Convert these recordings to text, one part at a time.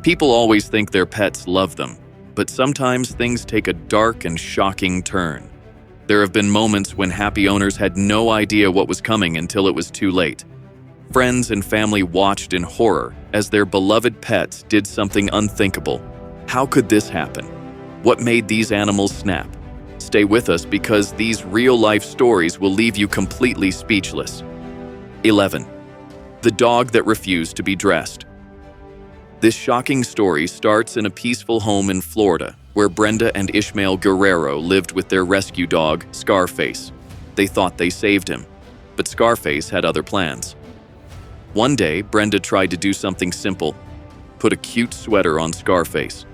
People always think their pets love them, but sometimes things take a dark and shocking turn. There have been moments when happy owners had no idea what was coming until it was too late. Friends and family watched in horror as their beloved pets did something unthinkable. How could this happen? What made these animals snap? Stay with us because these real-life stories will leave you completely speechless. 11. The dog that refused to be dressed. This shocking story starts in a peaceful home in Florida, where Brenda and Ishmael Guerrero lived with their rescue dog, Scarface. They thought they saved him, but Scarface had other plans. One day, Brenda tried to do something simple, put a cute sweater on Scarface.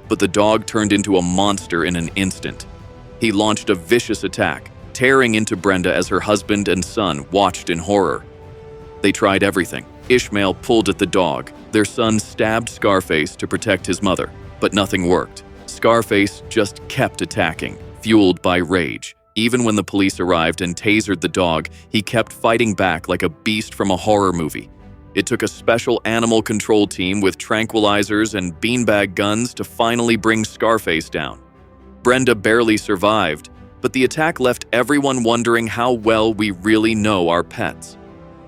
But the dog turned into a monster in an instant. He launched a vicious attack, tearing into Brenda as her husband and son watched in horror. They tried everything. Ishmael pulled at the dog. Their son stabbed Scarface to protect his mother, but nothing worked. Scarface just kept attacking, fueled by rage. Even when the police arrived and tasered the dog, he kept fighting back like a beast from a horror movie. It took a special animal control team with tranquilizers and beanbag guns to finally bring Scarface down. Brenda barely survived, but the attack left everyone wondering how well we really know our pets.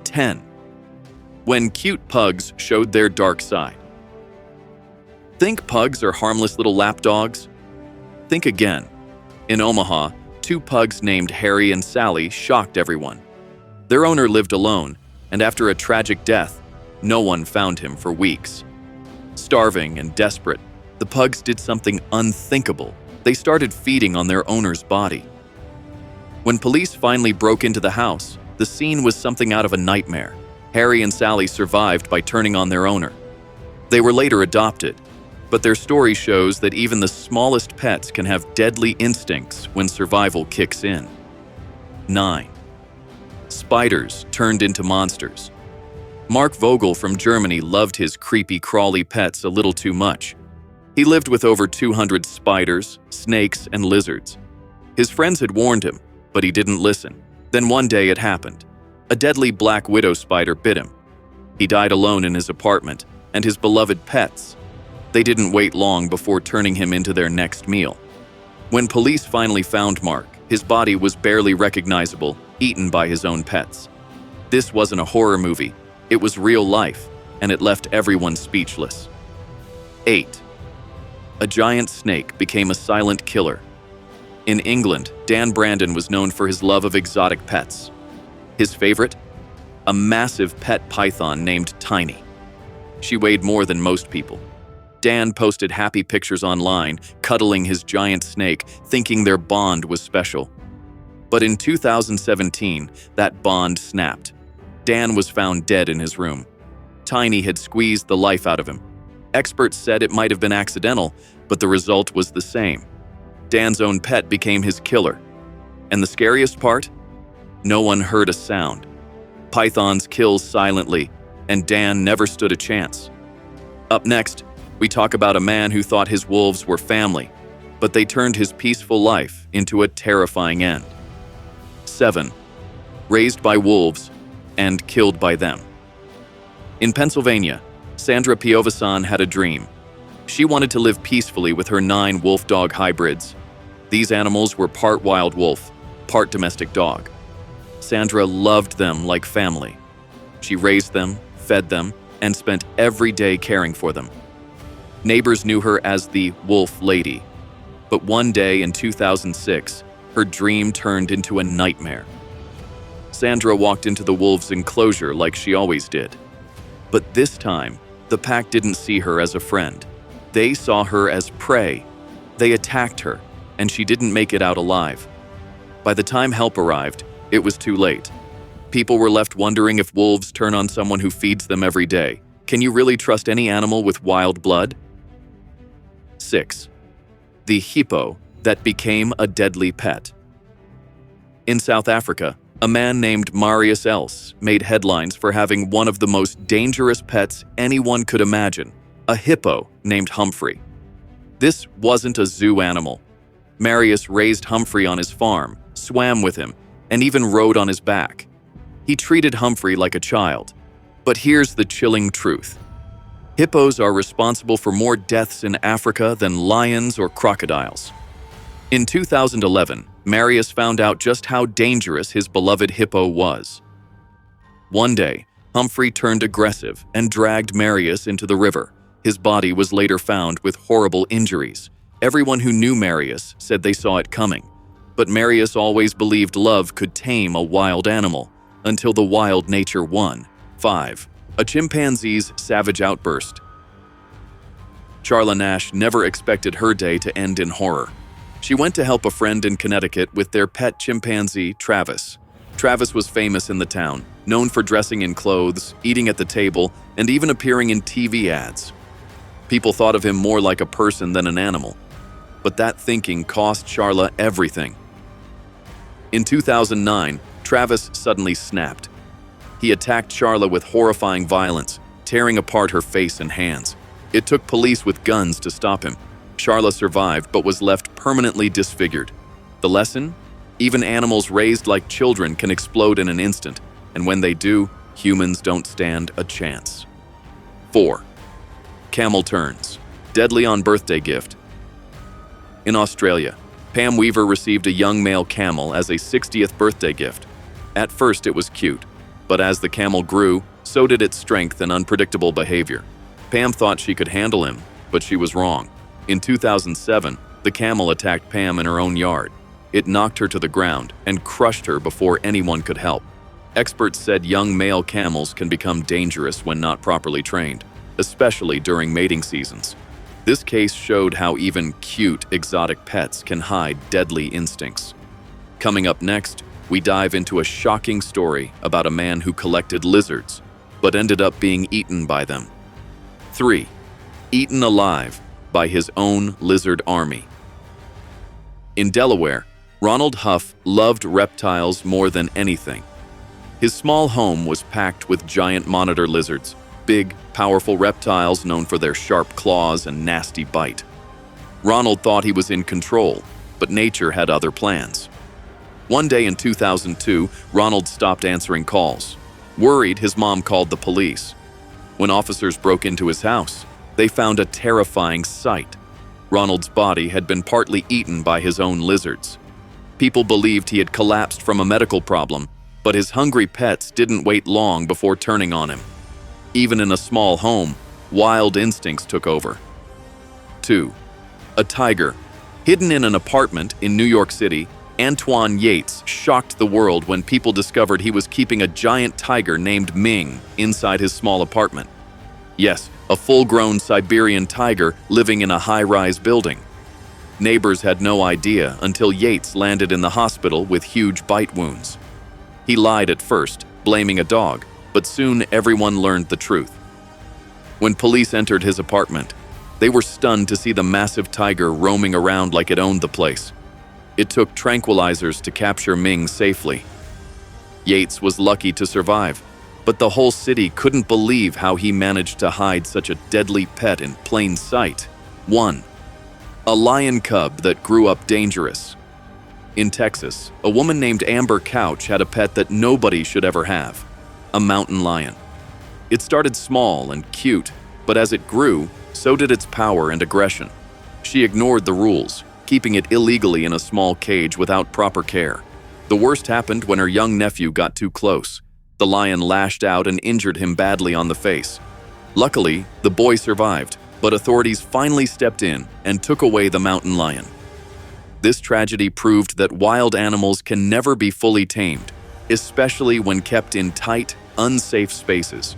10. When cute pugs showed their dark side. Think pugs are harmless little lap dogs? Think again. In Omaha, 2 pugs named Harry and Sally shocked everyone. Their owner lived alone, and after a tragic death, no one found him for weeks. Starving and desperate, the pugs did something unthinkable. They started feeding on their owner's body. When police finally broke into the house, the scene was something out of a nightmare. Harry and Sally survived by turning on their owner. They were later adopted, but their story shows that even the smallest pets can have deadly instincts when survival kicks in. 9. Spiders turned into monsters. Mark Vogel from Germany loved his creepy, crawly pets a little too much. He lived with over 200 spiders, snakes, and lizards. His friends had warned him, but he didn't listen. Then one day it happened. A deadly black widow spider bit him. He died alone in his apartment, and his beloved pets. They didn't wait long before turning him into their next meal. When police finally found Mark, his body was barely recognizable, eaten by his own pets. This wasn't a horror movie. It was real life, and it left everyone speechless. 8. A giant snake became a silent killer. In England, Dan Brandon was known for his love of exotic pets. His favorite? A massive pet python named Tiny. She weighed more than most people. Dan posted happy pictures online, cuddling his giant snake, thinking their bond was special. But in 2017, that bond snapped. Dan was found dead in his room. Tiny had squeezed the life out of him. Experts said it might have been accidental, but the result was the same. Dan's own pet became his killer. And the scariest part? No one heard a sound. Pythons kill silently, and Dan never stood a chance. Up next, we talk about a man who thought his wolves were family, but they turned his peaceful life into a terrifying end. 7. Raised by wolves and killed by them. In Pennsylvania, Sandra Piovesan had a dream. She wanted to live peacefully with her 9 wolf-dog hybrids. These animals were part wild wolf, part domestic dog. Sandra loved them like family. She raised them, fed them, and spent every day caring for them. Neighbors knew her as the Wolf Lady. But one day in 2006, her dream turned into a nightmare. Sandra walked into the wolves' enclosure like she always did. But this time, the pack didn't see her as a friend. They saw her as prey. They attacked her, and she didn't make it out alive. By the time help arrived, it was too late. People were left wondering if wolves turn on someone who feeds them every day. Can you really trust any animal with wild blood? 6. The hippo that became a deadly pet. In South Africa, a man named Marius Els made headlines for having one of the most dangerous pets anyone could imagine, a hippo named Humphrey. This wasn't a zoo animal. Marius raised Humphrey on his farm, swam with him, and even rode on his back. He treated Humphrey like a child. But here's the chilling truth. Hippos are responsible for more deaths in Africa than lions or crocodiles. In 2011, Marius found out just how dangerous his beloved hippo was. One day, Humphrey turned aggressive and dragged Marius into the river. His body was later found with horrible injuries. Everyone who knew Marius said they saw it coming. But Marius always believed love could tame a wild animal, until the wild nature won. 5. A chimpanzee's savage outburst. Charla Nash never expected her day to end in horror. She went to help a friend in Connecticut with their pet chimpanzee, Travis. Travis was famous in the town, known for dressing in clothes, eating at the table, and even appearing in TV ads. People thought of him more like a person than an animal. But that thinking cost Charla everything. In 2009, Travis suddenly snapped. He attacked Charla with horrifying violence, tearing apart her face and hands. It took police with guns to stop him. Charla survived but was left permanently disfigured. The lesson? Even animals raised like children can explode in an instant, and when they do, humans don't stand a chance. 4. Camel turns. Deadly on birthday gift. In Australia, Pam Weaver received a young male camel as a 60th birthday gift. At first it was cute, but as the camel grew, so did its strength and unpredictable behavior. Pam thought she could handle him, but she was wrong. In 2007, the camel attacked Pam in her own yard. It knocked her to the ground and crushed her before anyone could help. Experts said young male camels can become dangerous when not properly trained, especially during mating seasons. This case showed how even cute, exotic pets can hide deadly instincts. Coming up next, we dive into a shocking story about a man who collected lizards, but ended up being eaten by them. 3. Eaten alive by his own lizard army. In Delaware, Ronald Huff loved reptiles more than anything. His small home was packed with giant monitor lizards, big, powerful reptiles known for their sharp claws and nasty bite. Ronald thought he was in control, but nature had other plans. One day in 2002, Ronald stopped answering calls. Worried, his mom called the police. When officers broke into his house, they found a terrifying sight. Ronald's body had been partly eaten by his own lizards. People believed he had collapsed from a medical problem, but his hungry pets didn't wait long before turning on him. Even in a small home, wild instincts took over. 2. A tiger. Hidden in an apartment in New York City, Antoine Yates shocked the world when people discovered he was keeping a giant tiger named Ming inside his small apartment. Yes, a full-grown Siberian tiger living in a high-rise building. Neighbors had no idea until Yates landed in the hospital with huge bite wounds. He lied at first, blaming a dog, but soon everyone learned the truth. When police entered his apartment, they were stunned to see the massive tiger roaming around like it owned the place. It took tranquilizers to capture Ming safely. Yates was lucky to survive, but the whole city couldn't believe how he managed to hide such a deadly pet in plain sight. 1. A lion cub that grew up dangerous. In Texas, a woman named Amber Couch had a pet that nobody should ever have, a mountain lion. It started small and cute, but as it grew, so did its power and aggression. She ignored the rules, keeping it illegally in a small cage without proper care. The worst happened when her young nephew got too close. The lion lashed out and injured him badly on the face. Luckily, the boy survived, but authorities finally stepped in and took away the mountain lion. This tragedy proved that wild animals can never be fully tamed, especially when kept in tight, unsafe spaces.